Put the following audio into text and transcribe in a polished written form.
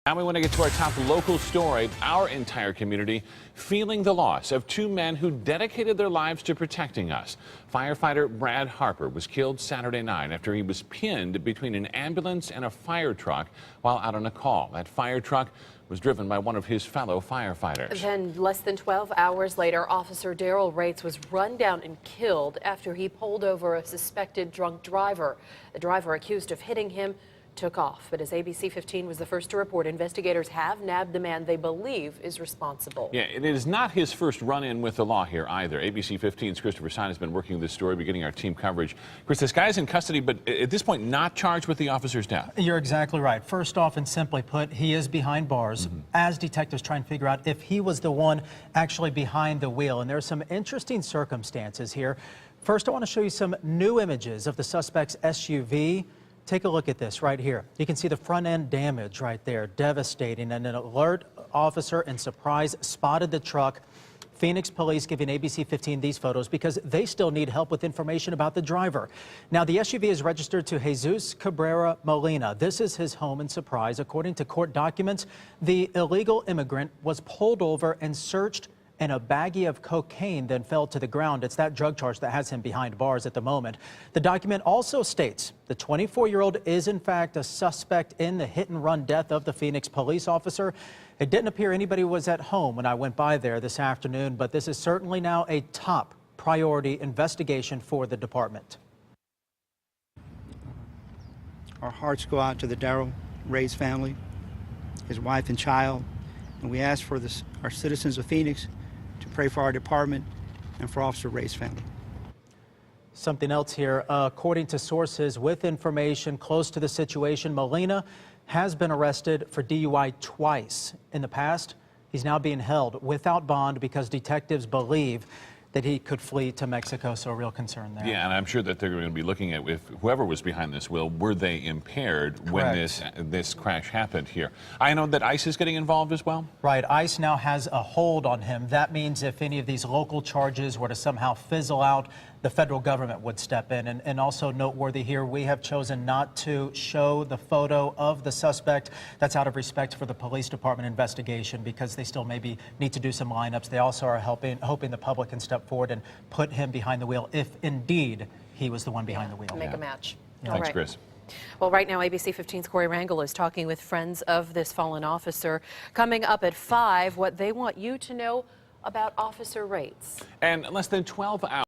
And we want to get to our top local story. Our entire community feeling the loss of two men who dedicated their lives to protecting us. Firefighter Brad Harper was killed Saturday night after he was pinned between an ambulance and a fire truck while out on a call. That fire truck was driven by one of his fellow firefighters. Then, less than 12 hours later, Officer Daryl Raetz was run down and killed after he pulled over a suspected drunk driver. The driver, accused of hitting him, took off. But as ABC 15 was the first to report, investigators have nabbed the man they believe is responsible. Yeah, it is not his first run-in with the law here either. ABC 15's Christopher Stein has been working this story, beginning our team coverage. Chris, this guy's in custody, but at this point not charged with the officer's death. You're exactly right. First off, and simply put, he is behind bars as detectives try and figure out if he was the one actually behind the wheel. And there are some interesting circumstances here. First, I want to show you some new images of the suspect's SUV. Take a look at this right here. You can see the front end damage right there, devastating. And an alert officer in Surprise spotted the truck. Phoenix police giving ABC 15 these photos because they still need help with information about the driver. Now, the SUV is registered to Jesus Cabrera Molina. This is his home in Surprise. According to court documents, the illegal immigrant was pulled over and searched, and a baggie of cocaine then fell to the ground. It's that drug charge that has him behind bars at the moment. The document also states the 24-year-old is in fact a suspect in the hit-and-run death of the Phoenix police officer. It didn't appear anybody was at home when I went by there this afternoon, but this is certainly now a top priority investigation for the department. Our hearts go out to the Daryl Raetz family, his wife and child, and we ask for our citizens of Phoenix to pray for our department and for Officer Raetz' family. Something else here. According to sources with information close to the situation, Molina has been arrested for DUI twice. In the past, he's now being held without bond because detectives believe that he could flee to Mexico, so a real concern there. Yeah, and I'm sure that they're going to be looking at if whoever was behind this wheel, were they impaired when this crash happened here. I know that ICE is getting involved as well. Right, ICE now has a hold on him. That means if any of these local charges were to somehow fizzle out, the federal government would step in. And also noteworthy here, we have chosen not to show the photo of the suspect. That's out of respect for the police department investigation because they still maybe need to do some lineups. They also are hoping the public can step forward and put him behind the wheel if indeed he was the one behind the wheel. Make a match. Yeah. Thanks, Chris. Well, right now, ABC 15's Corey Rangel is talking with friends of this fallen officer. Coming up at 5, what they want you to know about Officer Raetz. And less than 12 hours.